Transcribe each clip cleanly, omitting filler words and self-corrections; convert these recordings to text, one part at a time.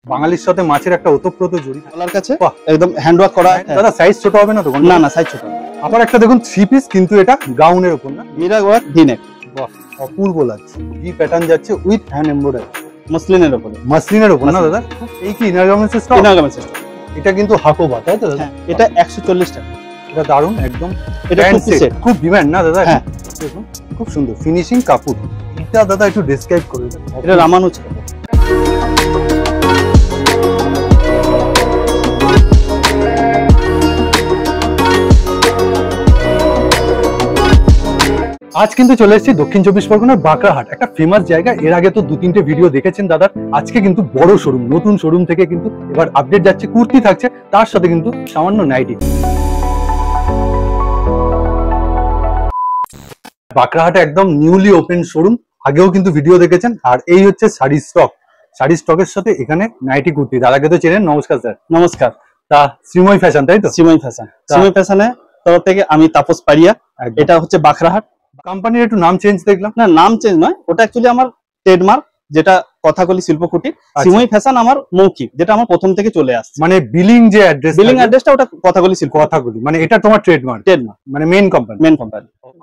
বাঙালির সাথে মাছের একটা ওতপ্রোত জড়ি গলার কাছে একদম হ্যান্ডওয়ার্ক করা। দাদা সাইজ ছোট হবে না তো? না না, সাইজ ছোট। আবার একটা দেখুন 3 পিস, কিন্তু এটা গাউনের উপর না, মিরর ওয়ার্ক ভি-নেক। বাহ, অপূর্ব লাগছে। ভি প্যাটার্ন যাচ্ছে উইথ হ্যান্ড এমব্রয়ডারি, মসলিনের উপরে। মাসলিনের উপর না দাদা? এই কি inner garments stock? Inner garments stock. এটা কিন্তু হাকোবা, তাই তো দাদা? হ্যাঁ, এটা 140 টাকা। এটা দারুন একদম। এটা প্যান্ট খুব সেট, খুব ডিমান্ড না দাদা? হ্যাঁ, দেখুন খুব সুন্দর ফিনিশিং কাপড়। এটা দাদা একটু ডেসক্রাইব করে দেন। এটা রামানুজ কাপড়। আজ কিন্তু চলে এসেছি দক্ষিণ চব্বিশ পরগনার বাঁকড়াহাট, একটা ফেমাস জায়গা। এর আগে তো 2-3টে ভিডিও দেখেছেন দাদার। আজকে কিন্তু বড় শোরুম, নতুন শোরুম থেকে কিন্তু এবার আপডেট যাচ্ছে। কুর্তি থাকছে, তার সাথে কিন্তু সামান্য নাইটি। বাঁকড়াহাটে একদম নিউলি ওপেন শোরুম, আগেও কিন্তু ভিডিও দেখেছেন। আর এই হচ্ছে শাড়ি স্টক। শাড়ি স্টকের সাথে এখানে নাইটি কুর্তি। দাদাকে তো চেনেন, নমস্কার স্যার। নমস্কার। তা শ্রীময় ফ্যাশন, তাই তো? শ্রীময় ফ্যাশন। শ্রীময় ফ্যাশনের তরফ থেকে আমি তাপস পাড়িয়া। একদম। এটা হচ্ছে বাঁকড়াহাট। কোম্পানির একটু নাম চেঞ্জ দেখলাম। না, নাম চেঞ্জ নয়, ওটা অ্যাকচুয়ালি আমার ট্রেডমার্ক, যেটা কথাকলি শিল্পকুটির। শ্রীময় ফ্যাশন আমার মৌখিক, যেটা আমার প্রথম থেকে চলে আসছে। মানে বিলিং যে অ্যাড্রেস, বিলিং অ্যাড্রেসটা ওটা কথাকলি শিল্প। কথাগুলি মানে এটা তোমার ট্রেডমার্ক, মানে মেইন কোম্পানি।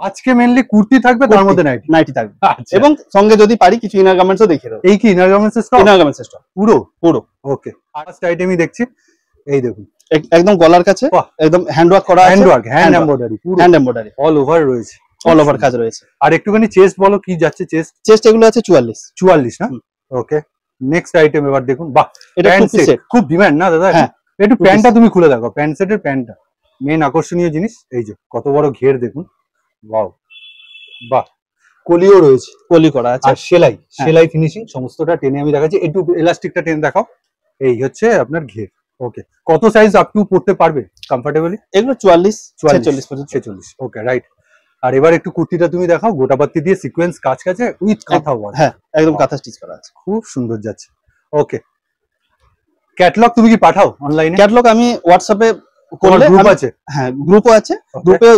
আজকে মেইনলি কুর্তি থাকবে, তার মধ্যে নাইটি থাকবে। আচ্ছা। এবং সঙ্গে যদি পারি কিছু ইনার গার্মেন্টসও দেখিয়ে দেবো। এই কি inner garments stock? Inner garments stock পুরো পুরো। ওকে। ফার্স্ট আইটেমই দেখছি, এই দেখুন একদম গলার কাছে একদম হ্যান্ডওয়ার্ক করা আছে। হ্যান্ড এমব্রয়ডারি, পুরো হ্যান্ড এমব্রয়ডারি অল ওভার রয়েছে, অল ওভার কাজ রয়েছে। আর একটুখানি চেস্ট বলো, কি যাচ্ছে চেস্ট? চেস্ট এগুলো আছে 44 না? ওকে, নেক্সট আইটেম এবার দেখুন। বাহ, এটা খুব ডিমান্ড না দাদা? হ্যাঁ। একটু প্যান্টটা তুমি খুলে দেখো, প্যান্ট সেটের প্যান্টটা মেন আকর্ষণীয় জিনিস। এই যে কত বড় ঘের দেখুন, ওয়াও, বাহ, কলিও রয়েছে, কলি করা আছে, আর সেলাই ফিনিশিং সমস্তটা টেনে আমি দেখাচ্ছি। একটু এলাস্টিকটা টেনে দেখাও। এই হচ্ছে আপনার ঘের। ওকে, কত সাইজ আপ টু পড়তে পারবে কমফোর্টেবলি? এগুলো 44 46। ওকে, রাইট। আর এবার একটু কুর্তিটা তুমি দেখাও, গোটাপাত্তি দিয়ে সিকোয়েন্স কাজ কাছে উইথ কাঁথা ওয়ার্ক। হ্যাঁ, একদম কাঁথা স্টিচ করা আছে, খুব সুন্দর যাচ্ছে। ওকে, ক্যাটালগ তুমি কি পাঠাও অনলাইনে? ক্যাটালগ আমি হোয়াটসঅ্যাপে করলে, গ্রুপ আছে? হ্যাঁ, গ্রুপও আছে,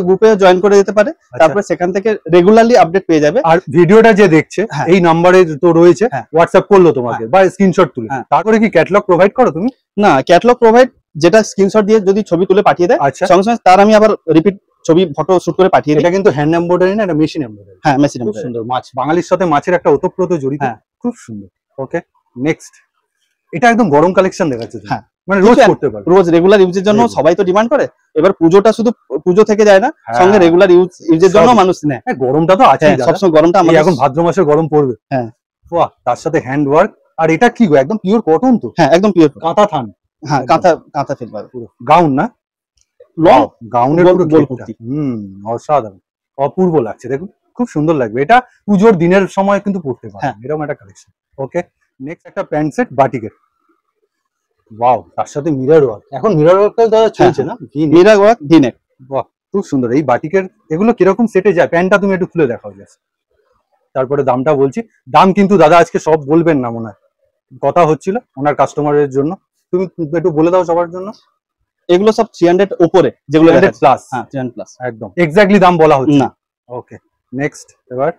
গ্রুপে জয়েন করে দিতে পারে। তারপরে সেখান থেকে রেগুলারলি আপডেট পেয়ে যাবে। আর ভিডিওটা যে দেখছে এই নাম্বারে তো রয়েছে, হোয়াটসঅ্যাপ করলো তোমাকে বা স্ক্রিনশট তুলে, তারপরে কি ক্যাটালগ প্রোভাইড করো তুমি? না, ক্যাটালগ প্রোভাইড, যেটা স্ক্রিনশট দিয়ে যদি ছবি তুলে পাঠিয়ে দেয়, সঙ্গে সঙ্গে তার আমি আবার রিপিট ছবি ফটো শুট করে পাঠিয়ে দিই। এটা কিন্তু হ্যান্ড এমব্রয়ডারি না, এটা মেশিন এমব্রয়ডারি। হ্যাঁ, মেশিন এমব্রয়ডারি। সুন্দর মাছ, বাঙালির সাথে মাছের একটা ওতপ্রোত জড়িত, খুব সুন্দর। ওকে, নেক্সট। এটা একদম গরম কালেকশন দেখাচ্ছে। হ্যাঁ, মানে রোজ করতে পারবে, রোজ রেগুলার ইউজের জন্য সবাই তো ডিমান্ড করে। এবার পুজোটা শুধু পুজো থেকে যায় না, সঙ্গে রেগুলার ইউজের জন্য মানুষ নেয়। গরমটা তো আছে, সবসময় গরমটা আমাদের এখন ভাদ্র মাসে গরম পড়বে। হ্যাঁ, বাহ, তার সাথে হ্যান্ড ওয়ার্ক। আর এটা কি গো, একদম পিওর কটন তো? হ্যাঁ, একদম পিওর কাঁথা থান। হ্যাঁ, কাঁথা ফিল পাবে পুরো। গাউন না, লং গাউনের পুরো কুর্তি। অসাধারণ, অপূর্ব লাগছে। দেখুন খুব সুন্দর লাগবে। এটা পুজোর দিনের সময় কিন্তু পড়তে পারে, এরকম একটা কালেকশন। ওকে, নেক্সট একটা প্যান্ট সেট বাটিকের। ওয়াও, তার সাথে মিরর ওয়ার্ক। এখন মিরর ওয়ার্কটা দাদা চলছে না? Mirror work V neck. বাহ, খুব সুন্দর। এই বাটিকের এগুলো কিরকম সেটে যায়? প্যান্টটা তুমি একটু খুলে দেখাও জাস্ট, তারপরে দামটা বলছি। দাম কিন্তু দাদা আজকে সব বলবেন না, মনে হয় কথা হচ্ছিল ওনার কাস্টমারের জন্য। তুমি একটু বলে দাও সবার জন্য। এগুলো সব 300 উপরে, যেগুলো 300 প্লাস। হ্যাঁ, 300 প্লাস, একদম এক্স্যাক্টলি দাম বলা হচ্ছে না। ওকে, নেক্সট। এবার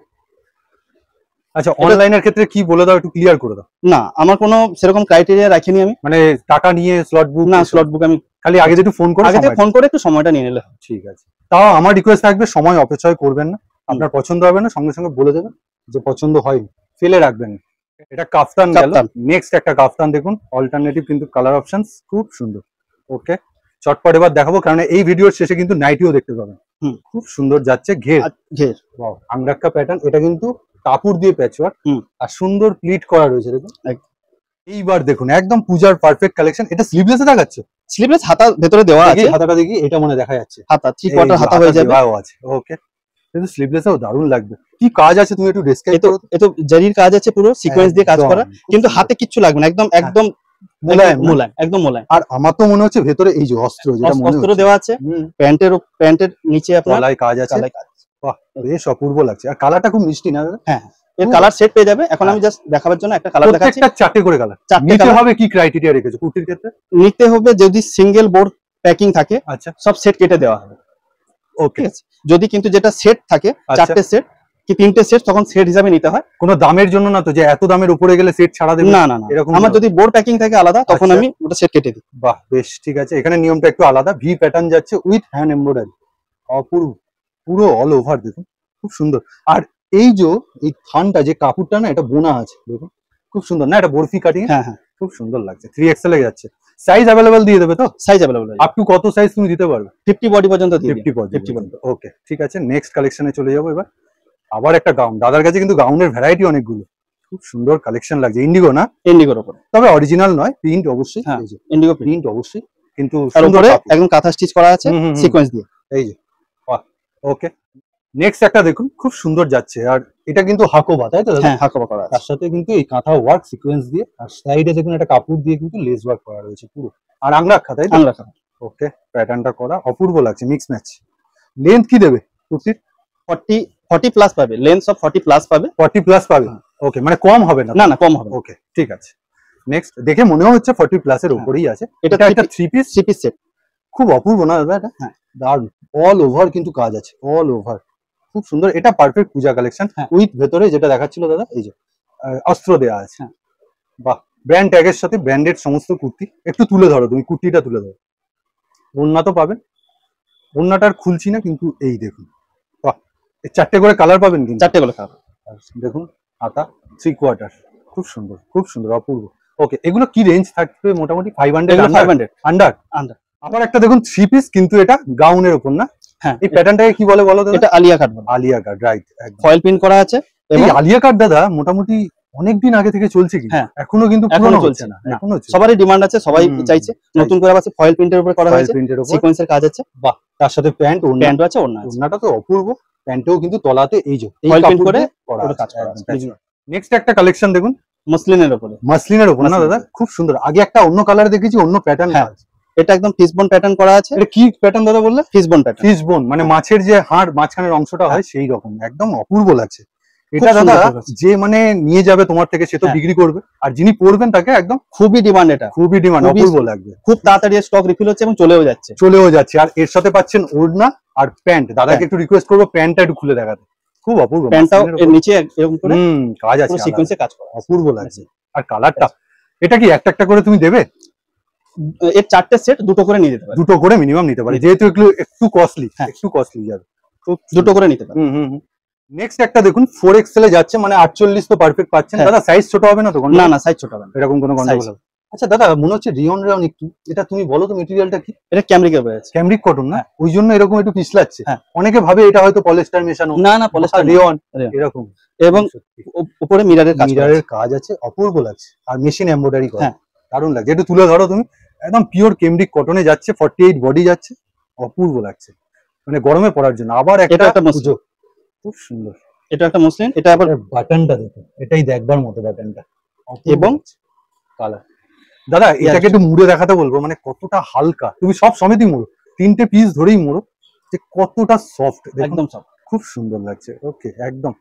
আচ্ছা, অনলাইনের ক্ষেত্রে কি বলে দাও, একটু ক্লিয়ার করে দাও। না, আমার কোনো সেরকম ক্রাইটেরিয়া রাখিনি আমি। মানে টাকা নিয়ে স্লট বুক? না, স্লট বুক আমি খালি আগে একটু ফোন করে একটু সময়টা নিয়ে নিলে। ঠিক আছে। তাও আমার রিকোয়েস্ট থাকবে, সময় অপচয় করবেন না। আপনার পছন্দ হবে না, সঙ্গে সঙ্গে বলে দেবেন যে পছন্দ হয়নি, ফেলে রাখবেন না। এটা কাফতান গেল। নেক্সট একটা কাফতান দেখুন, অল্টারনেটিভ কিন্তু কালার অপশনস খুব সুন্দর। ওকে, চটপট এবার দেখাবো, কারণ এই ভিডিওর শেষে কিন্তু নাইটিও দেখতে পাবেন। খুব সুন্দর যাচ্ছে ঘের। Wow, angrakha pattern. এটা কিন্তু কাপড় দিয়ে প্যাচওয়ার্ক, আর সুন্দর প্লিট করা রয়েছে দেখুন। এইবার দেখুন একদম পূজার পারফেক্ট কালেকশন। এটা স্লিভলেসে দেখাচ্ছে? স্লিভলেস, হাতা ভেতরে দেওয়া আছে। হাতাটা দেখি, এটা মনে দেখা যাচ্ছে হাতা, 3 কোয়ার্টার হাতা হয়ে যাবে। ওকে, কিন্তু স্লিভলেসও দারুণ লাগবে। কি কাজ আছে তুমি একটু ডেসক্রাইব করো। এতো জারির কাজ আছে, পুরো সিকোয়েন্স দিয়ে কাজ করা, কিন্তু হাতে কিচ্ছু লাগবে না, একদম মোলায়েম, একদম মোলায়েম। আর আমার তো মনে হচ্ছে ভেতরে এই যে অস্ত্র, যেটা অস্ত্র দেওয়া আছে। প্যান্টের নিচে আপনার গলায় কাজ আছে। বাহ, বেশ অপূর্ব লাগছে। আর কালারটা খুব মিষ্টি না? হ্যাঁ, এর কালার সেট পেয়ে যাবে। এখন আমি জাস্ট দেখাবার জন্য একটা কালার দেখাচ্ছি। প্রত্যেকটা 4টে করে কালার। নিতে হবে কি ক্রাইটেরিয়া রেখেছো কুর্তির ক্ষেত্রে? নিতে হবে যদি সিঙ্গেল বোর্ড প্যাকিং থাকে, আচ্ছা, সব সেট কেটে দেওয়া হবে। ওকে, যদি কিন্তু যেটা সেট থাকে 4টে সেট, কি 3টে সেট, তখন সেট হিসাবে নিতে হয়। কোনো দামের জন্য না তো যে এত দামের উপরে গেলে সেট ছাড়া দেবে? না না না, এরকম আমার যদি বোর্ড প্যাকিং থাকে আলাদা, তখন আচ্ছা। আমি ওটা সেট কেটে দিই। বাহ, বেশ ঠিক আছে। এখানে নিয়মটা একটু আলাদা, ভি প্যাটার্ন যাচ্ছে উইথ হ্যান্ড এমব্রয়ডারি, অপূর্ব, পুরো অল ওভার দেখুন, খুব সুন্দর। আর এই যে এই থানটা যে কাপড়টা না, এটা বোনা আছে দেখুন, খুব সুন্দর না, এটা বরফি কাটিং, হ্যাঁ হ্যাঁ, খুব সুন্দর লাগছে। 3XL এ যাচ্ছে। সাইজ অ্যাভেলেবল দিয়ে দেবে তো? সাইজ अवेलेबल है, আপ টু কত সাইজ তুমি দিতে পারবে? 50 বডি পর্যন্ত দিয়ে দিই। 50 পর্যন্ত। ওকে, ঠিক আছে, নেক্সট কালেকশনে চলে যাবো এবার। আবার একটা গাউন, দাদার কাছে কিন্তু গাউনের ভ্যারাইটি অনেকগুলো, খুব সুন্দর কালেকশন লাগছে। ইন্ডিগো না? ইন্ডিগোর উপর, তবে অরিজিনাল নয়, প্রিন্ট অবশ্যই, হ্যাঁ এই যে ইন্ডিগো প্রিন্ট অবশ্যই, কিন্তু তার সুন্দর উপরে কাপড়। একদম কাঁথা স্টিচ করা আছে হুম, হুম, হুম। সিকোয়েন্স দিয়ে। এই যে, বাহ, ওকে। নেক্সট একটা দেখুন, খুব সুন্দর যাচ্ছে। আর এটা কিন্তু হাকোবা, তাই তো দাদা? হ্যাঁ হাকোবা করা আছে। তার সাথে কিন্তু এই কাঁথা ওয়ার্ক সিকোয়েন্স দিয়ে, আর সাইডে দেখুন একটা কাপড় দিয়ে কিন্তু লেস ওয়ার্ক করা রয়েছে পুরো, আর আংরা রাখা, তাই তো? আমরা ওকে, প্যাটার্নটা করা অপূর্ব লাগছে, মিক্স ম্যাচ। লেন্থ কি দেবে কুর্তির? 40 প্লাস পাবে, লেন্থ সব 40 প্লাস পাবে। 40 প্লাস পাবে? হ্যাঁ। ওকে, মানে কম হবে না? না না, কম হবে না। ওকে, ঠিক আছে। নেক্সট দেখে মনে হচ্ছে 40 প্লাস এর হ্যাঁ। উপরেই আছে। এটা এটা একটা 3 পিস, 3 পিস সেট। খুব অপূর্ব না দাদা এটা? হ্যাঁ। দারুণ, অল ওভার কিন্তু কাজ আছে, অল ওভার, খুব সুন্দর। এটা পারফেক্ট পূজা কালেকশন, হ্যাঁ। উইথ ভেতরে যেটা দেখাচ্ছিল দাদা, এই যে অস্ত্র দেওয়া আছে। হ্যাঁ। বাহ, ব্র্যান্ড ট্যাগের সাথে ব্র্যান্ডেড সমস্ত কুর্তি। একটু তুলে ধরো তুমি, কুর্তিটা তুলে ধরো। ওড়না তো পাবেন, ওড়নাটার খুলছি না কিন্তু, এই দেখুন, বাহ, এই 4টে করে কালার পাবেন কিন্তু। 4টে করে কালার। আর দেখুন হাতা 3/4, খুব সুন্দর, খুব সুন্দর, অপূর্ব। ওকে, এগুলো কি রেঞ্জ থাকবে মোটামুটি? 500 এগুলো 500 আন্ডার। আন্ডার। আবার একটা দেখুন 3 পিস, কিন্তু এটা গাউনের উপর না? হ্যাঁ, এই প্যাটার্নটাকে কি বলে বলো দাদা? এটা আলিয়া কাট বলে। আলিয়া কাট, রাইট। ফয়েল প্রিন্ট করা আছে এই এবং আলিয়া কাট দাদা মোটামুটি অনেকদিন আগে থেকে চলছে কি? হ্যাঁ। এখনো কিন্তু এখনো পুরনো চলছে চলছে না? না। এখনো চলছে। সবারই ডিমান্ড আছে, সবাই হুম, চাইছে। নতুন করে আবার ফয়েল প্রিন্টের উপর করা ফয়েল হয়েছে, প্রিন্টের উপর, সিকোয়েন্সের কাজ আছে, বাহ, তার সাথে প্যান্ট, প্যান্ট আছে, ওড়না আছে। ওড়নাটা তো অপূর্ব, প্যান্টেও কিন্তু তলাতে এই যে Foil print করে পুরো কাজ করা আছে। নেক্সট একটা কালেকশন দেখুন, মসলিনের উপরে। মাসলিনের উপর না মাসলিনের দাদা? খুব সুন্দর। আগে একটা অন্য কালার দেখেছি, অন্য প্যাটার্ন। হ্যাঁ। এটা একদম ফিশবোন প্যাটার্ন করা আছে। এটা কি প্যাটার্ন দাদা বললে? Fishbone pattern. ফিশ বোন, মানে মাছের যে হাড় মাঝখানের অংশটা হয় সেই রকম, একদম অপূর্ব লাগছে। এটা সুন্দর দাদা করেছে। যে মানে নিয়ে যাবে তোমার থেকে, সে তো হ্যাঁ। বিক্রি করবে, আর যিনি পরবেন তাকে একদম খুবই ডিমান্ড, এটা খুবই ডিমান্ড, খুবই অপূর্ব লাগবে। খুব তাড়াতাড়ি স্টক রিফিল হচ্ছে এবং চলেও যাচ্ছে। চলেও যাচ্ছে, আর এর সাথে পাচ্ছেন ওড়না আর প্যান্ট। দাদাকে প্যান্ট। একটু রিকোয়েস্ট করবো প্যান্টটা একটু খুলে দেখাতে, খুব অপূর্ব। প্যান্টটাও মাসলিনের এর উপর। নিচে এরকম করে কাজ আছে, পুরো সিকোয়েন্সে কাজ করা আছে। অপূর্ব লাগছে। আর কালারটা, এটা কি একটা একটা করে তুমি দেবে? এর 4টে সেট, দুটো করে নিয়ে যেতে পারে। দুটো করে মিনিমাম নিতে পারে, যেহেতু একটু কস্টলি, হ্যাঁ। একটু কস্টলি যাবে। দুটো করে নিতে পারে। নেক্সট একটা দেখুন 4XL এ যাচ্ছে, মানে 48 তো পারফেক্ট পাচ্ছেন। হ্যাঁ। দাদা সাইজ ছোট হবে না তো? না না, সাইজ ছোট হবে না। এরকম কোনো গন্ডগোল হবে? আচ্ছা দাদা, মনে হচ্ছে রিয়ন রিয়ন একটু, এটা তুমি বলো তো মেটেরিয়ালটা কি? এটা ক্যামরিকের উপরে আছে। ক্যামরিক কটন না? হ্যাঁ। ওই জন্য এরকম একটু পিছলাচ্ছে। হ্যাঁ। অনেকে ভাবে এটা হয়তো পলিস্টার মেশানো, না না, পলিস্টার রিয়ন রিয়ন। এরকম। এবং উপরে মিররের কাজ করা আছে। মিররের কাজ আছে, অপূর্ব লাগছে। আর মেশিন এমব্রয়ডারি করা, হ্যাঁ। দারুণ লাগছে। একটু তুলে ধরো তুমি, একদম পিওর কেমব্রিক কটনে যাচ্ছে, 48 বডি যাচ্ছে, অপূর্ব লাগছে, মানে গরমে পড়ার জন্য। আবার এটা একটা পুজো, খুব সুন্দর। এটা একটা মসলিন, এটা আবার বাটনটা দেখো, এটাই দেখবার মতো বাটনটা, এবং কালার। দাদা এটাকে একটু মুড়ে দেখাতে বলবো, মানে কতটা হালকা। তুমি সব সমেতই মুড়ো, 3টে পিস ধরেই মুড়ো, যে কতটা সফট, একদম সব খুব সুন্দর লাগছে। ওকে, একদম।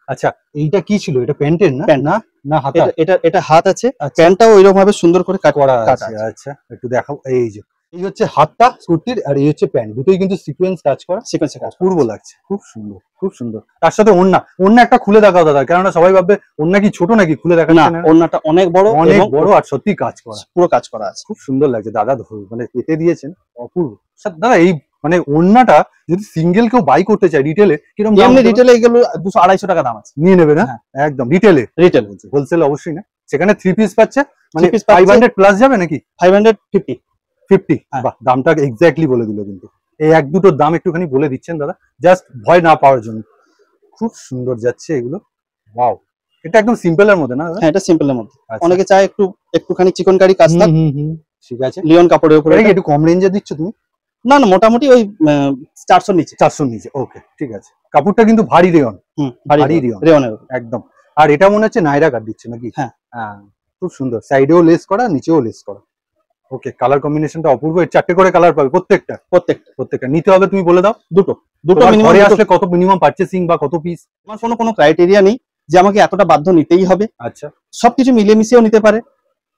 আচ্ছা, এইটা কি ছিল? এটা প্যান্টের না? প্যান্ট। না না, হাতা। এটা এটা হাত আছে, আচ্ছা। প্যান্টটাও ওইরকম ভাবে সুন্দর করে কাট করা কাট আছে। আছে। আচ্ছা, একটু দেখাও। এই যে এই হচ্ছে হাতটা কুর্তির, আর এই হচ্ছে প্যান্ট, দুটোই কিন্তু সিকোয়েন্স কাজ করা, সিকোয়েন্সে কাজ অপূর্ব লাগছে, খুব সুন্দর, খুব সুন্দর। তার সাথে ওড়না, ওড়না একটা খুলে দেখাও দাদা, কেননা সবাই ভাববে ওড়না কি ছোট নাকি, খুলে না, দেখাচ্ছে না। ওড়নাটা অনেক বড়, অনেক এবং বড়, আর সত্যি কাজ করা, পুরো কাজ করা আছে। খুব সুন্দর লাগছে। দাদা মানে পেতে দিয়েছেন, অপূর্ব। স্যার দাদা এই মানে ওড়নাটা যদি সিঙ্গেল কেউ বাই করতে চায় রিটেলে, কিরকম দাম এমনি হবে? রিটেলে এগুলো 200-250 টাকা দাম আছে। নিয়ে নেবে না? হ্যাঁ। একদম রিটেলে, রিটেল হোলসেল অবশ্যই না। সেখানে 3 পিস পাচ্ছে, মানে 3 piece পাচ্ছে। 500 প্লাস যাবে নাকি? 550। 50। হ্যাঁ। বাহ, দামটা এক্স্যাক্টলি বলে দিল কিন্তু। এই এক দুটোর দাম একটুখানি বলে দিচ্ছেন দাদা, জাস্ট ভয় না পাওয়ার জন্য। খুব সুন্দর যাচ্ছে এগুলো, ওয়াও। এটা একদম সিম্পলের মধ্যে না দাদা? হ্যাঁ, এটা সিম্পলের মধ্যে। আচ্ছা। অনেকে চায় একটুখানি চিকনকারি কাজ থাক, ঠিক আছে। লিওন কাপড়ের উপরে। এটা কি একটু কম রেঞ্জে দিচ্ছ তুমি? না না, মোটামুটি ওই 400 নিচে। 400 নিচে, ওকে, ঠিক আছে। কাপড়টা কিন্তু ভারী রেয়ন, ভারী রেয়ন, রেওনের একদম। আর এটা মনে হচ্ছে নাইরা কাট দিচ্ছে নাকি? হ্যাঁ। হ্যাঁ, খুব সুন্দর, সাইডেও লেস করা, নিচেও লেস করা। ওকে, কালার কম্বিনেশনটা অপূর্ব। 4টে করে কালার পাবে প্রত্যেকটা নিতে হবে, তুমি বলে দাও। দুটো তোমার মিনিমাম। ঘরে আসলে কত মিনিমাম পারচেসিং বা কত পিস? আমার কোনো ক্রাইটেরিয়া নেই যে আমাকে এতটা বাধ্য নিতেই হবে। আচ্ছা, সবকিছু মিলিয়ে মিশিয়েও নিতে পারে।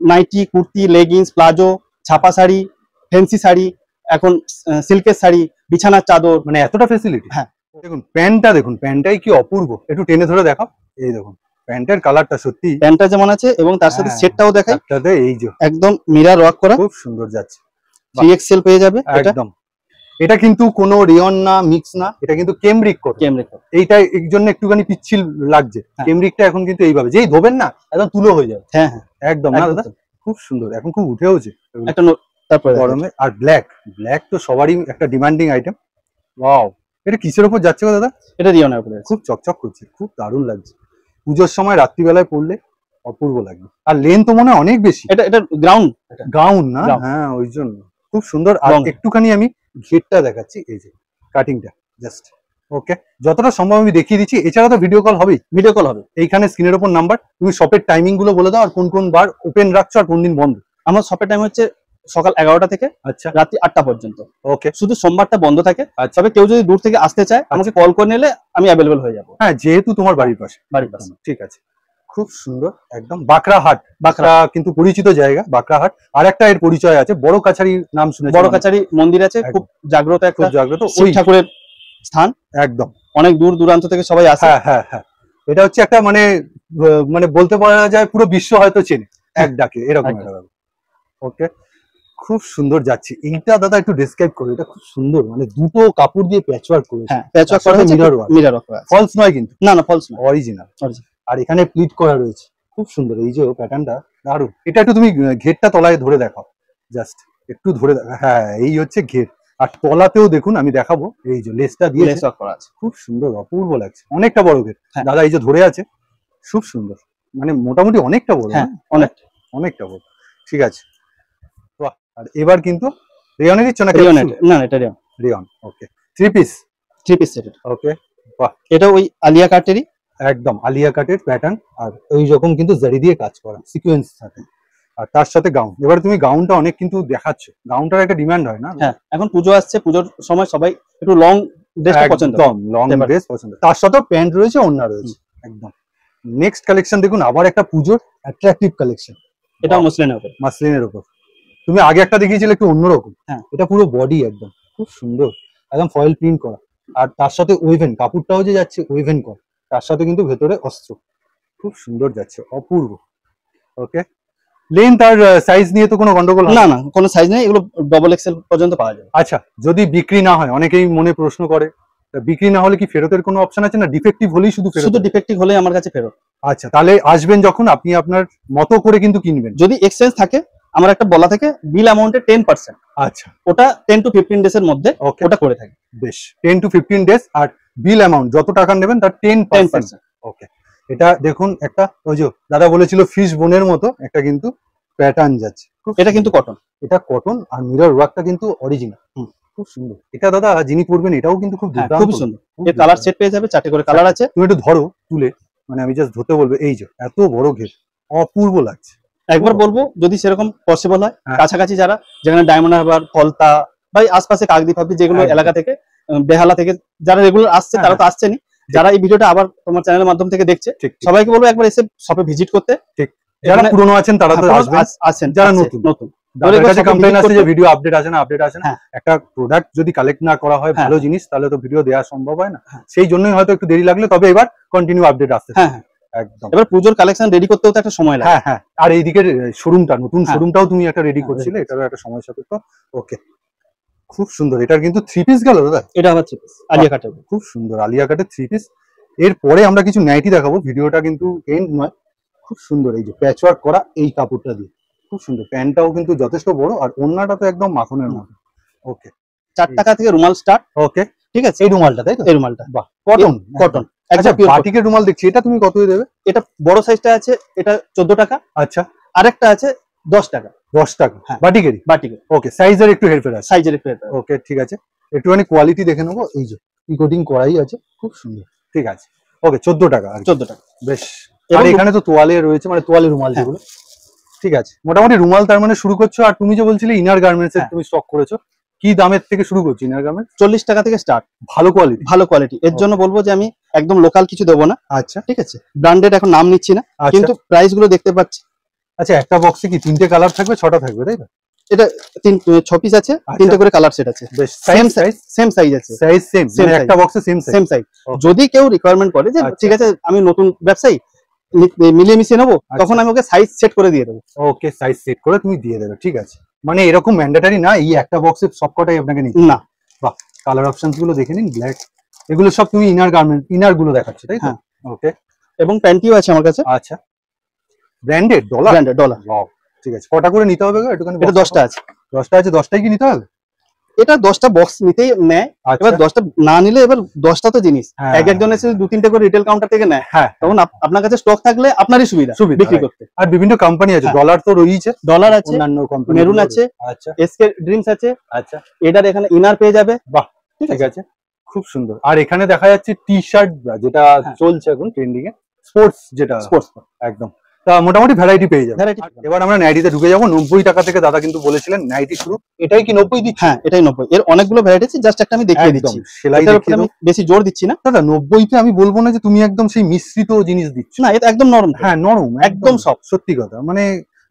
নাইটি, কুর্তি, লেগিংস, প্লাজো, ছাপা শাড়ি, ফ্যান্সি শাড়ি, এখন সিল্কের শাড়ি, বিছানার চাদর, মানে এতটা ফেসিলিটি? হ্যাঁ। দেখুন প্যান্টটা, দেখুন প্যান্টটাই কি অপূর্ব, একটু টেনে ধরে দেখাও। এই দেখুন প্যান্টের কালারটা সত্যি, প্যান্টটা যেমন আছে এবং তার সাথে সেটটাও দেখাই, একটাতে এই যে একদম মিরর ওয়ার্ক করা, খুব সুন্দর যাচ্ছে। 3XL পেয়ে যাবে এটা। একদম, এটা কিন্তু কোনো রেয়ন না, মিক্স না, এটা কিন্তু কেমব্রিক করে। এইটা এর জন্য একটুখানি পিচ্ছিল লাগছে। কেমব্রিকটা এখন কিন্তু এইভাবে যেই ধোবেন না একদম তুলো হয়ে যাবে। হ্যাঁ হ্যাঁ একদম না দাদা, খুব সুন্দর, এখন খুব উঠেওছে একটা। তারপরে গরমে আর ব্ল্যাক, ব্ল্যাক তো সবারই একটা ডিমান্ডিং আইটেম। ওয়াও, এটা কিসের উপর যাচ্ছে গো দাদা? এটা রিয়নের উপরে, খুব চকচক করছে, খুব দারুণ লাগছে। পুজোর সময় রাত্রিবেলায় পড়লে অপূর্ব লাগবে। আর লেন তো মনে হয় অনেক বেশি। এটা গ্রাউন্ড, গাউন না? হ্যাঁ ওই জন্য খুব সুন্দর। আর একটুখানি আমি ঘেরটা দেখাচ্ছি, এই যে কাটিংটা জাস্ট ওকে, যতটা সম্ভব আমি দেখিয়ে দিচ্ছি। এছাড়া তো ভিডিও কল হবেই, ভিডিও কল হবে। এইখানে স্ক্রিনের উপর নাম্বার, তুমি শপের টাইমিং গুলো বলে দাও আর কোন কোন বার ওপেন রাখছো আর কোন দিন বন্ধ। আমার শপের টাইম হচ্ছে সকাল 11টা থেকে আচ্ছা রাত্রি 8টা পর্যন্ত। ওকে, শুধু সোমবারটা বন্ধ থাকে। তবে কেউ যদি দূর থেকে আসতে চায় আমাকে কল করে নিলে আমি অ্যাভেলেবল হয়ে যাবো। হ্যাঁ, যেহেতু তোমার বাড়ির পাশে। ঠিক আছে, খুব সুন্দর একদম। বাঁকড়াহাট, বাঁকড়া কিন্তু পরিচিত জায়গা বাঁকড়াহাট। আর একটা এর পরিচয় আছে, বড় কাছারি নাম শুনেছি। বড় কাছারি মন্দির আছে, খুব জাগ্রত, একটা জাগ্রত শিব ঠাকুরের স্থান। একদম, অনেক দূর দূরান্ত থেকে সবাই আসে। হ্যাঁ হ্যাঁ হ্যাঁ, এটা হচ্ছে একটা মানে মানে বলতে পারা যায় পুরো বিশ্ব হয়তো চেনে এক ডাকে, এরকম একটা ব্যাপার। ওকে, খুব সুন্দর যাচ্ছে। এইটা দাদা একটু ডেসক্রাইব করো। এটা খুব সুন্দর, মানে দুটো কাপড় দিয়ে প্যাচওয়ার্ক করেছে। হ্যাঁ, প্যাচওয়ার্ক করা হয়েছে, মিরর ওয়ার্ক করা আছে। ফলস নয় কিন্তু, না না ফলস নয়, অরিজিনাল। আর এখানে প্লিট করা রয়েছে, খুব সুন্দর। এই যে প্যাটার্নটা দারুণ। এটা একটু তুমি ঘেরটা তলায় ধরে দেখাও, জাস্ট একটু ধরে দেখাও। হ্যাঁ, এই হচ্ছে ঘের। আর তলাতেও দেখুন, আমি দেখাবো, এই যে লেসটা দিয়ে লেস ওয়ার্ক করা আছে, খুব সুন্দর, অপূর্ব লাগছে। অনেকটা বড় ঘের দাদা, এই যে ধরে আছে, খুব সুন্দর, মানে মোটামুটি অনেকটা বড়। হ্যাঁ, অনেকটা বড়। ঠিক আছে, আর এবার কিন্তু রেয়নের দিচ্ছ না? না এটা রেয়ন। ওকে, থ্রি পিস সেট। ওকে, বাহ, এটা ওই আলিয়া কাটেরই, একদম আলিয়া কাটের প্যাটার্ন। আর ওই রকম কিন্তু জারি দিয়ে কাজ করা, সিকোয়েন্স থাকে। আর তার সাথে গাউন। এবার তুমি গাউনটা অনেক কিন্তু দেখাচ্ছ, গাউনটার একটা ডিমান্ড হয় না? হ্যাঁ, এখন পুজো আসছে, পুজোর সময় সবাই একটু লং ড্রেস পছন্দ, লং ড্রেস পছন্দ। তার সাথেও প্যান্ট রয়েছে, ওড়না রয়েছে। একদম। নেক্সট কালেকশন দেখুন, আবার একটা পুজোর অ্যাট্রাকটিভ কালেকশন। এটা মাসলিনের উপর। তুমি আগে একটা দেখিয়েছিলে একটু অন্যরকম। হ্যাঁ, এটা পুরো বডি একদম খুব সুন্দর, একদম ফয়েল প্রিন্ট করা। আর তার সাথে ওয়েভেন কাপড়টাও যে যাচ্ছে ওয়েভেন করা, তার সাথে কিন্তু ভেতরে অস্ত্র, খুব সুন্দর যাচ্ছে, অপূর্ব। ওকে, লেন্থ আর সাইজ নিয়ে তো কোনো গন্ডগোল না? না, কোনো সাইজ নেই, এগুলো ডবল এক্সেল পর্যন্ত পাওয়া যায়। আচ্ছা, যদি বিক্রি না হয়, অনেকেই মনে প্রশ্ন করে, বিক্রি না হলে কি ফেরতের কোনো অপশন আছে না? ডিফেক্টিভ হলেই শুধু ডিফেক্টিভ হলে আমার কাছে ফেরত। আচ্ছা, তাহলে আসবেন যখন, আপনি আপনার মতো করে কিন্তু কিনবেন। যদি এক্সচেঞ্জ থাকে, আমার একটা বলা থেকে বিল অ্যামাউন্টে 10%। আচ্ছা, ওটা 10 to 15 ডেজ এর মধ্যে ওটা করে থাকে। বেশ, 10 to 15 ডেজ। আর বিল অ্যামাউন্ট যত টাকা নেবেন তার 10%। ওকে, এটা দেখুন, একটা ওই যে দাদা বলেছিল ফিশ বোনের মতো একটা কিন্তু প্যাটার্ন যাচ্ছে। এটা কিন্তু কটন, এটা কটন। আর মিরর ওয়ার্কটা কিন্তু অরিজিনাল, খুব সুন্দর। এটা দাদা যিনি পরবেন, এটাও কিন্তু খুব সুন্দর। এর কালার সেট পেয়ে যাবে, 4টে করে কালার আছে। তুমি একটু ধরো তুলে, মানে আমি জাস্ট ধরতে বলবো। এই যে এত বড় ঘের, অপূর্ব লাগছে। একবার বলবো, যদি সেরকম পসিবল হয়, কাছাকাছি যারা, যেখানে ডায়মন্ড হারবার, ফলতা বা আশপাশে কাকদ্বীপ ফাকদ্বীপ যেগুলো এলাকা থেকে, বেহালা থেকে যারা রেগুলার আসছে, তারা তো আসছেনি। যারা এই ভিডিওটা আবার তোমার চ্যানেলের মাধ্যম থেকে দেখছে, সবাইকে বলবো একবার এসে শপে ভিজিট করতে। ঠিক, যারা পুরনো আছেন তারা তো আসবেন, যারা নতুন কমপ্লেইন আসছে যে ভিডিও আপডেট আসে না। একটা প্রোডাক্ট যদি কালেক্ট না করা হয়, ভালো জিনিস, তাহলে তো ভিডিও দেওয়া সম্ভব হয় না। সেই জন্যই হয়তো একটু দেরি লাগলো, তবে এবার কন্টিনিউ আপডেট আসছে। একদম, এবার পুজোর কালেকশন রেডি করতেও তো একটা সময় লাগে। হ্যাঁ হ্যাঁ, আর এইদিকে শোরুমটা, নতুন শোরুমটাও তুমি একটা রেডি করছিলে, এটারও একটা সময় সাপেক্ষ। ওকে, খুব সুন্দর। এটার কিন্তু থ্রি পিস গেল দাদা, এটা আবার থ্রি পিস আলিয়া কাটের, খুব সুন্দর আলিয়া কাটের থ্রি পিস। এরপরে আমরা কিছু নাইটি দেখাবো, ভিডিওটা কিন্তু এন্ড নয়। খুব সুন্দর, এই যে প্যাচওয়ার্ক করা এই কাপড়টা দিয়ে, খুব সুন্দর। প্যান্টটাও কিন্তু যথেষ্ট বড়, আর ওড়নাটা তো একদম মাখনের মতো। ওকে, 4 টাকা থেকে রুমাল স্টার্ট। ওকে, ঠিক আছে, এই রুমালটা, তাই তো? এই রুমালটা বাহ, কটন কটন। আচ্ছা, বাটিকের রুমাল দেখছি, এটা তুমি কত দেবে? এটা বড় সাইজটা আছে, এটা 14 টাকা। আচ্ছা, আরেকটা আছে 10 টাকা। 10 টাকা, বাটিকের। ওকে, সাইজের একটু হেরফের আছে, ওকে ঠিক আছে। একটুখানি কোয়ালিটি দেখে নেবো। এই যে কোটিং করাই আছে, খুব সুন্দর। ঠিক আছে, ওকে, 14 টাকা। 14 টাকা, বেশ। আর এখানে তো তোয়ালে রয়েছে, মানে তোয়ালে রুমাল যেগুলো। ঠিক আছে, মোটামুটি রুমাল তার মানে শুরু করছো। আর তুমি যে বলছিলে ইনার গার্মেন্টস এর তুমি স্টক করেছো, কি দামের থেকে শুরু করছো ইনার গার্মেন্ট? 40 টাকা থেকে স্টার্ট, ভালো কোয়ালিটি। এর জন্য বলবো যে আমি একদম লোকাল কিছু দেবো না। আচ্ছা, ঠিক আছে, ব্র্যান্ডেড এখন নাম নিচ্ছি না, কিন্তু প্রাইস গুলো দেখতে পাচ্ছি। আচ্ছা, একটা বক্সে কি 3টে কালার থাকবে, 6টা থাকবে, তাই তো? এটা 6 পিস আছে, 3টে করে কালার সেট আছে, বেশ সেম সাইজ আছে, সাইজ সেম, মানে একটা বক্সে সেম সাইজ। যদি কেউ রিকোয়ারমেন্ট করে যে ঠিক আছে আমি নতুন ব্যবসায়ী মিলিয়ে মিশিয়ে নেবো, তখন আমি ওকে সাইজ সেট করে দিয়ে দেবো। ওকে, সাইজ সেট করে তুমি দিয়ে দেবে, ঠিক আছে। মানে এরকম ম্যান্ডেটরি না এই একটা বক্সে সবকটাই আপনাকে নিতে না। বাহ, কালার অপশনস গুলো দেখে নিন, ব্ল্যাক, এগুলো সব তুমি ইনার গার্মেন্ট, ইনার গুলো দেখাচ্ছ তাই তো? ওকে, এবং প্যান্টিও আছে আমার কাছে। আচ্ছা, ব্র্যান্ডেড ডলার, ওয়াও, ঠিক আছে। কটা করে নিতে হবে গো? এটা 10টা আছে। 10টা আছে, 10টাই কি নিতে হবে? এটা 10টা বক্স নিতেই নেয়, এবার 10টা না নিলে এবার 10টা তো জিনিস একজন এসে 2-3টে করে রিটেল কাউন্টার থেকে নেয়, তখন আপনার কাছে স্টক থাকলে আপনারই সুবিধা বিক্রি করতে। আর বিভিন্ন কোম্পানি আছে, ডলার তো রয়েছে, ডলার আছে, অন্যান্য কোম্পানি, মেরুন আছে, আচ্ছা, এসকে ড্রিমস আছে, আচ্ছা, এটার এখানে ইনার পেয়ে যাবে। বাহ, ঠিক আছে, খুব সুন্দর। আর এখানে দেখা যাচ্ছে টি শার্ট, যেটা চলছে এখন ট্রেন্ডিং এ, স্পোর্টস, যেটা স্পোর্টস একদম, তা মোটামুটি ভ্যারাইটি পেয়ে যাবে। এবার আমরা নাইটিতে ঢুকে যাবো। 90 টাকা থেকে দাদা কিন্তু বলেছিলেন নাইটি শুরু, এটাই কি 90 দিচ্ছি? হ্যাঁ, এটাই 90। এর অনেকগুলো ভ্যারাইটি আছে, জাস্ট একটা আমি দেখিয়ে দিচ্ছি, সেলাই দেখিয়ে দাও, বেশি জোর দিচ্ছি না দাদা। 90তে আমি বলবো না যে তুমি একদম সেই মিশ্রিত জিনিস দিচ্ছ, না, এটা একদম নরম। হ্যাঁ, নরম একদম, সব সত্যি কথা, মানে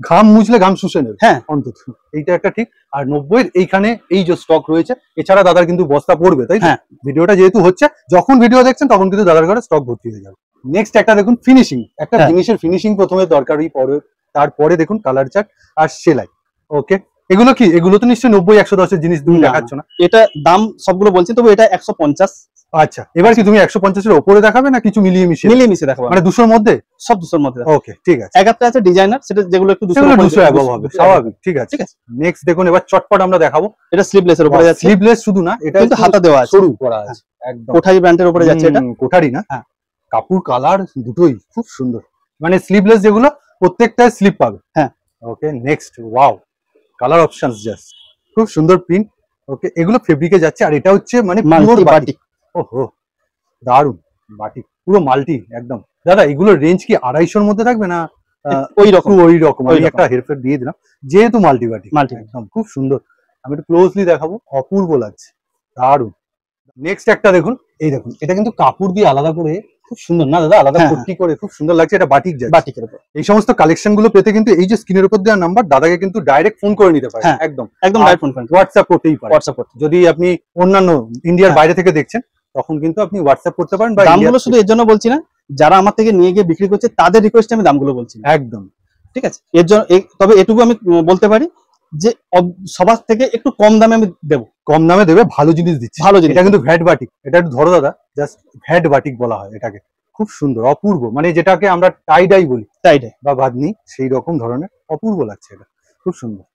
ঘাম মুছলে ঘাম শুষে নেবে, হ্যাঁ, অন্তত এইটা একটা ঠিক। আর 90 এইখানে এই যে স্টক রয়েছে, এছাড়া দাদার কিন্তু বস্তা পড়বে, তাই না? ভিডিওটা যেহেতু হচ্ছে, যখন ভিডিও দেখছেন তখন কিন্তু দাদার ঘরে স্টক ভর্তি হয়ে যাবে। নেক্সট একটা দেখুন ফিনিশিং, একটা জিনিসের ফিনিশিং প্রথমে দরকারি, পরে তারপরে দেখুন কালার চার্ট আর সেলাই। ওকে, এগুলো কি? এগুলো তো নিশ্চয়ই 90-110 এর জিনিস তুমি দেখাচ্ছ না? এটা দাম সবগুলো বলছি, তবে এটা 150। আচ্ছা, এবার কি তুমি 150 এর উপরে দেখাবে না কিছু মিলিয়ে মিশিয়ে দেখাবে? মানে 200 এর মধ্যে? সব 200 এর মধ্যে। ওকে, ঠিক আছে। একটা আছে ডিজাইনার, সেটা যেগুলো একটু 200 অ্যাবভ হবে, স্বাভাবিক, ঠিক আছে। নেক্সট দেখুন, এবার চটপট আমরা দেখাবো। এটা স্লিভলেস এর উপরে যাচ্ছে। স্লিভলেস শুধু না, এটা কিন্তু হাতা দেওয়া আছে, সরু করা আছে একদম। কোঠারি ব্র্যান্ডের উপরে যাচ্ছে এটা। কোঠারি না, হ্যাঁ, কাপড় কালার দুটোই খুব সুন্দর। মানে স্লিভলেস যেগুলো প্রত্যেকটায় স্লিপ পাবে। হ্যাঁ, okay. Next, wow, colour options just খুব সুন্দর প্রিন্ট। ওকে, এগুলো ফেব্রিকে যাচ্ছে, আর এটা হচ্ছে মানে পিওর বাটিক। ওহো, দারুন, বাটিক পুরো মাল্টি একদম। দাদা, এগুলোর রেঞ্জ কি 250-র মধ্যে থাকবে না ওই রকম? আমি একটা হেরফের দিয়ে দিলাম, যেহেতু মাল্টি বাটিক একদম খুব সুন্দর। আমি একটু ক্লোজলি দেখাবো, অপূর্ব লাগছে, দারুন। নেক্সট একটা দেখুন, এই দেখুন, এটা কিন্তু কাপড় দিয়ে আলাদা করে খুব সুন্দর না দাদা, আলাদা পট্টি করে খুব সুন্দর লাগছে। এটা বাটিক যায়, বাটিকের উপর। এই সমস্ত কালেকশন গুলো পেতে কিন্তু এই যে স্ক্রিনের উপর দেওয়া নাম্বার, দাদাকে কিন্তু ডাইরেক্ট ফোন করে নিতে পারেন, একদম ডাইরেক্ট ফোন করেন, হোয়াটসঅ্যাপ করতেই পারেন। যদি আপনি অন্যান্য ইন্ডিয়ার বাইরে থেকে দেখছেন, তখন কিন্তু আপনি হোয়াটসঅ্যাপ করতে পারেন। দামগুলো শুধু এর জন্য বলছি না, যারা আমার থেকে নিয়ে গিয়ে বিক্রি করছে তাদের রিকোয়েস্টে আমি দামগুলো বলছি, একদম ঠিক আছে। এর জন্য তবে এটুকু আমি বলতে পারি যে সবার থেকে একটু কম দামে আমি দেবো, কম দামে দেবে, ভালো জিনিস দিচ্ছি, ভালো জিনিস। এটা কিন্তু ভ্যাট বাটিক, এটা একটু ধরো দাদা, জাস্ট ভ্যাট বাটিক বলা হয় এটাকে। খুব সুন্দর, অপূর্ব, মানে যেটাকে আমরা টাই ডাই বলি, টাই ডাই বা বাঁধনি, সেই রকম ধরনের অপূর্ব লাগছে এটা, খুব সুন্দর।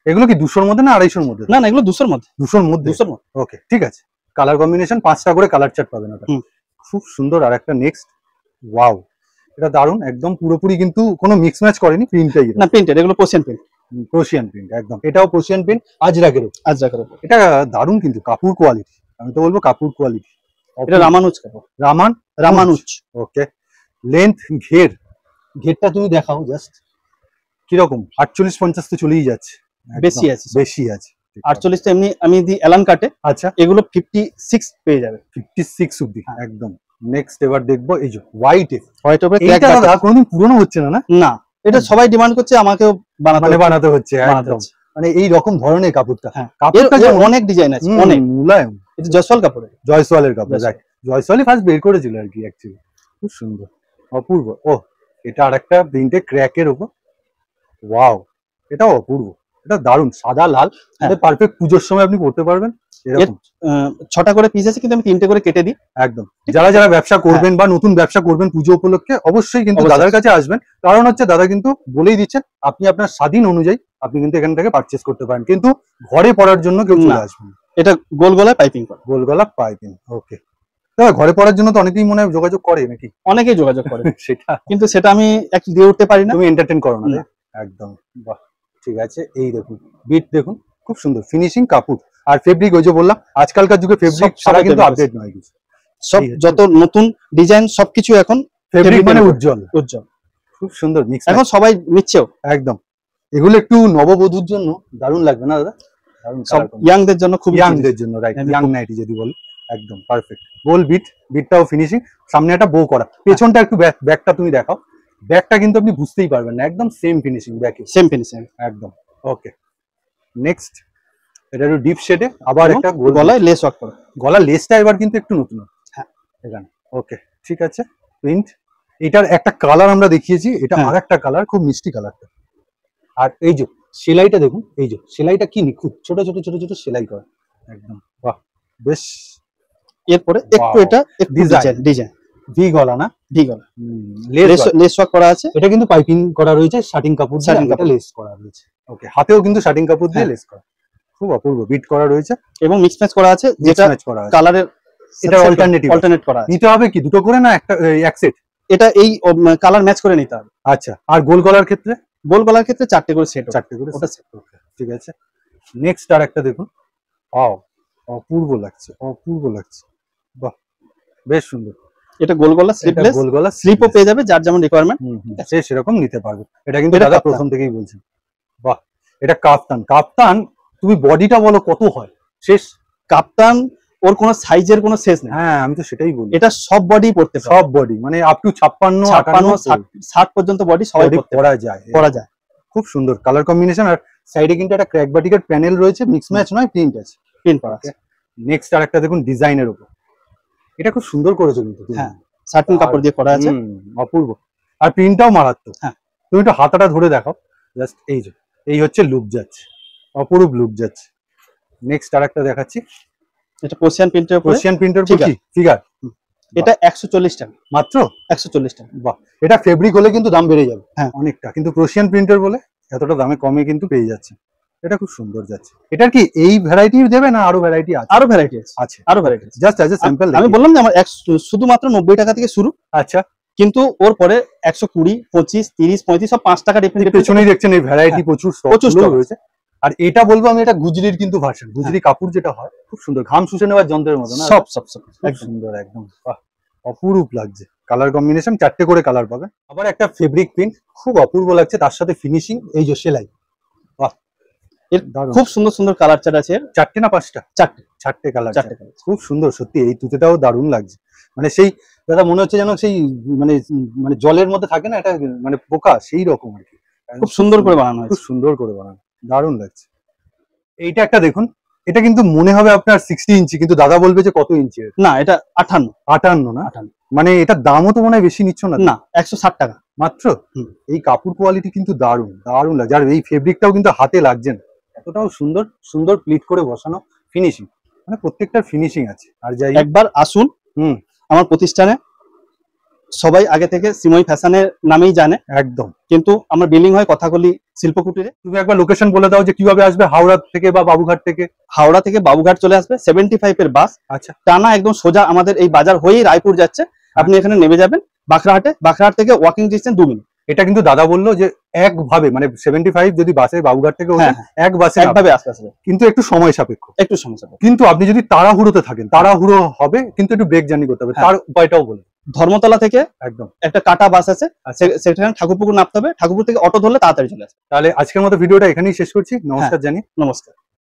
এগুলো কি 200-র মধ্যে না 250-র মধ্যে? না, এগুলো 200-র মধ্যে। 200-র মধ্যে, 200-র মধ্যে। ওকে, ঠিক আছে। কালার কম্বিনেশন 5টা করে কালার চার্ট পাবেন ওটা, খুব সুন্দর। আর একটা নেক্সট, ওয়াও, এটা দারুন, একদম পুরোপুরি কিন্তু কোনো মিক্স ম্যাচ করেনি, প্রিন্টটাই না, প্রিন্টেড, এগুলো পোশিয়ান প্রিন্ট, প্রোশিয়ান প্রিন্ট একদম। এটাও প্রোশিয়ান প্রিন্ট, আজরাকের। এটা দারুন কিন্তু কাপড় কোয়ালিটি, আমি তো বলবো কাপড় কোয়ালিটি। এটা রামানুজ কাপড়, রামানুজ। ওকে, লেন্থ, ঘেরটা তুমি দেখাও জাস্ট কিরকম। 48-50 তো চলেই যাচ্ছে, বেশি আছে, বেশি আছে। 48 তো এমনি আমি দি এলান কাটে। আচ্ছা, এগুলো 56 পেয়ে যাবে, 56 অবধি একদম। নেক্সট এবার দেখবো এই যে হোয়াইট উপরে, এটা দাদা কোনোদিন পুরনো হচ্ছে না? না, এটা সবাই ডিমান্ড করছে, আমাকেও বানাতে হচ্ছে একদম। মানে এই রকম ধরনের কাপড়টা, কাপড়টা অনেক ডিজাইন আছে, অনেক মুলায়ম। এটা জয়সওয়াল কাপড়, জয়সওয়ালের কাপড়, জয়সওয়ালই ফার্স্ট বের করেছিল আর কি অ্যাকচুয়ালি। খুব সুন্দর, অপূর্ব। ও, এটা আরেকটা প্রিন্টে ক্র্যাকের উপর, ওয়াও, এটাও অপূর্ব, এটা দারুন, সাদা লাল, এটা পারফেক্ট পুজোর সময় আপনি পরতে পারবেন। এরকম 6টা করে পিস আছে, কিন্তু আমি 3টে করে কেটে দিই। একদম, যারা ব্যবসা করবেন বা নতুন ব্যবসা করবেন পুজো উপলক্ষে, অবশ্যই কিন্তু দাদার কাছে আসবেন। কারণ হচ্ছে দাদা কিন্তু বলেই দিচ্ছেন, আপনি আপনার স্বাধীন অনুযায়ী আপনি কিন্তু এখান থেকে পারচেস করতে পারেন, কিন্তু ঘরে পরার জন্য কেউ চলে আসবেন। এটা গোল গলায় পাইপিং, গোল গলা পাইপিং। ওকে, দাদা ঘরে পরার জন্য তো অনেকেই মনে হয় যোগাযোগ করে নাকি? অনেকেই যোগাযোগ করে সেটা, কিন্তু সেটা আমি একটু দিয়ে উঠতে পারি না। তুমি এন্টারটেইন করো না? একদম, বাহ, ঠিক আছে। এই দেখুন, বিট দেখুন, খুব সুন্দর ফিনিশিং কাপড়। আর ফেব্রিক, ওই যে বললাম আজকালকার যুগে ফেব্রিক সারা কিন্তু আপডেট নয় কিছু, সব যত নতুন ডিজাইন সবকিছু এখন ফেব্রিক মানে উজ্জ্বল, খুব সুন্দর মিক্স, এখন সবাই নিচ্ছেও একদম। এগুলো একটু নববধূর জন্য দারুণ লাগবে না দাদা? দারুণ, সব ইয়াংদের জন্য, খুব ইয়াংদের জন্য, রাইট, ইয়াং নাইটি যদি বলি, একদম পারফেক্ট। গোল বিটটাও ফিনিশিং, সামনে একটা বো করা, পেছনটা একটু ব্যাকটা তুমি দেখাও। ব্যাকটা কিন্তু আপনি বুঝতেই পারবেন না, একদম সেম ফিনিশিং, ব্যাকে সেম ফিনিশিং একদম। ওকে, নেক্সট এটা একটু ডিপ শেডে, আবার এবং একটা গলায় লেস ওয়ার্ক করা। গলার লেসটা এবার কিন্তু একটু নতুন। হ্যাঁ এখানে ওকে ঠিক আছে। প্রিন্ট, এটার একটা কালার আমরা দেখিয়েছি, এটা হ্যাঁ। আর একটা কালার, খুব মিষ্টি কালারটা। আর এই যে সেলাইটা দেখুন, এই যে সেলাইটা কি নিখুঁত, ছোট ছোট ছোট ছোট সেলাই করা একদম, বাহ বেশ। এরপরে একটু এটা একটু ডিজাইন ভি গলা না, ভি গলা, লেস লেস ওয়ার্ক করা আছে। এটা কিন্তু পাইপিং করা রয়েছে, শার্টিং কাপড় দিয়ে, শার্টিং এটা কাপড়। লেস করা রয়েছে। ওকে, হাতেও কিন্তু শার্টিং কাপড় দিয়ে হ্যাঁ। লেস করা, খুব অপূর্ব বিট করা রয়েছে এবং মিক্স ম্যাচ করা আছে, যেটা ম্যাচ করা আছে। কালারের এটা অল্টারনেট করা আছে। নিতে হবে কি দুটো করে না একটা এক সেট? এটা এই কালার ম্যাচ করে নিতে হবে। আচ্ছা, আর গোল গলার ক্ষেত্রে? গোল গলার ক্ষেত্রে 4টে করে সেট, 4টে করে ওটা সেট। ওকে ঠিক আছে। নেক্সট আর একটা দেখুন, অপূর্ব লাগছে, অপূর্ব লাগছে, বাহ বেশ সুন্দর। এটা গোল গলা স্লিপলেস, গোল গলা স্লিপও পেয়ে যাবে যার যেমন রিকোয়ারমেন্ট, সে সেরকম নিতে পারবে। এটা কিন্তু এটা দাদা কাপ্তান। প্রথম থেকেই বলছেন। বাহ, এটা কাপ্তান। কাপ্তান তুমি বডিটা বলো কত হয় শেষ? কাপ্তান ওর কোনো সাইজের কোনো শেষ নেই। হ্যাঁ আমি তো সেটাই বলি, এটা সব বডি পড়তে পারে, সব বডি মানে আপ টু 56 56 60 পর্যন্ত বডি সবাই পরা যায়, পরা যায়। খুব সুন্দর কালার কম্বিনেশন। আর সাইডে কিন্তু একটা ক্র্যাক বাটিকের প্যানেল রয়েছে, মিক্স ম্যাচ নয়, প্রিন্ট আছে, প্রিন্ট করা আছে। নেক্সট আর একটা দেখুন ডিজাইনের উপর, এটা খুব সুন্দর করেছে কিন্তু। হ্যাঁ, শার্টিং কাপড় দিয়ে করা আছে, অপূর্ব। আর প্রিন্টটাও মারাত্মক। হ্যাঁ, তুমি একটু হাতাটা ধরে দেখাও জাস্ট, এই যে এই হচ্ছে লুক যাচ্ছে, অপরূপ লুক যাচ্ছে। নেক্সট আর একটা দেখাচ্ছি, এটা পার্সিয়ান প্রিন্টের উপরে, পার্সিয়ান প্রিন্টের উপর কি ফিগার, এটা 140 টাকা মাত্র 140 টাকা। বাহ, এটা ফেব্রিক হলে কিন্তু দাম বেড়ে যাবে হ্যাঁ অনেকটা, কিন্তু পার্সিয়ান প্রিন্টের বলে এতটা দামে কমে কিন্তু পেয়ে যাচ্ছে। এটা খুব সুন্দর যাচ্ছে। এটার কি এই ভ্যারাইটি দেবে না আরো ভ্যারাইটি আছে? আরো ভ্যারাইটি আছে, আছে আরো ভ্যারাইটি আছে। জাস্ট অ্যাজ এ স্যাম্পল আমি বললাম যে আমার শুধুমাত্র 90 টাকা থেকে শুরু। আচ্ছা, কিন্তু ওর পরে 120 25 30 35 সব 5 টাকা ডিফারেন্স। পেছনেই দেখছেন এই ভ্যারাইটি প্রচুর প্রচুর স্টক রয়েছে। আর এটা বলবো আমি, এটা গুজরির কিন্তু ভার্সন, গুজরি কাপড় যেটা হয় খুব সুন্দর, ঘাম শুষে নেওয়ার যন্ত্রের মতো না, সব একদম সুন্দর একদম, বাহ অপরূপ লাগছে। কালার কম্বিনেশন 4টে করে কালার পাবে। আবার একটা ফেব্রিক প্রিন্ট, খুব অপূর্ব লাগছে, তার সাথে ফিনিশিং, এই যে সেলাই, বাহ এর খুব সুন্দর সুন্দর কালার চার্ট আছে। 4টে না 5টা? 4টে কালার, খুব সুন্দর সত্যি। এই তুতেটাও দারুণ লাগছে, মানে সেই দাদা মনে হচ্ছে যেন সেই মানে মানে জলের মধ্যে থাকে না, এটা মানে পোকা, সেই রকম আর কি। খুব সুন্দর করে বানানো হয়েছে, খুব সুন্দর করে বানানো, দারুণ লাগছে। এইটা একটা দেখুন, এটা কিন্তু মনে হবে আপনার 60 ইঞ্চি, কিন্তু দাদা বলবে যে কত ইঞ্চি? না, এটা 58 না 58, মানে এটার দামও তো মনে হয় বেশি নিচ্ছ না? না, 160 টাকা মাত্র। এই কাপড় কোয়ালিটি কিন্তু দারুণ দারুণ লাগছে, আর এই ফেব্রিকটাও কিন্তু হাতে লাগছে না, এতটাও সুন্দর সুন্দর প্লিট করে বসানো, ফিনিশিং মানে প্রত্যেকটার ফিনিশিং আছে। আর যাই একবার আসুন আমার প্রতিষ্ঠানে, সবাই আগে থেকে সিমই ফ্যাশনের নামেই জানে একদম, কিন্তু আমার বিল্ডিং হয় কথাকলি শিল্পকুটিরে। তুমি একবার লোকেশন বলে দাও যে কিভাবে আসবে, হাওড়া থেকে বা বাবুঘাট থেকে? হাওড়া থেকে বাবুঘাট চলে আসবে 75 এর বাস, আচ্ছা টানা একদম সোজা আমাদের এই বাজার হয়েই রায়পুর যাচ্ছে, আপনি এখানে নেমে যাবেন বাখরাহাটে, বাখরাহাট থেকে ওয়াকিং ডিস্টেন্স 2 মিনিট। এটা কিন্তু দাদা বললো যে একভাবে মানে 75 যদি বাসে বাবুঘাট থেকে একভাবে আসতে, কিন্তু একটু সময় সাপেক্ষ, কিন্তু আপনি যদি তাড়াহুড়োতে থাকেন, তাড়াহুড়ো হবে, কিন্তু একটু ব্রেক জার্নি করতে হবে, তার উপায়টাও বলে। ধর্মতলা থেকে একদম একটা কাটা বাস আছে, সেখানে ঠাকুরপুকুর নামতে হবে, ঠাকুরপুর থেকে অটো ধরলে তাড়াতাড়ি চলে আসবে। তাহলে আজকের মতো ভিডিওটা এখানেই শেষ করছি, নমস্কার জানি। নমস্কার।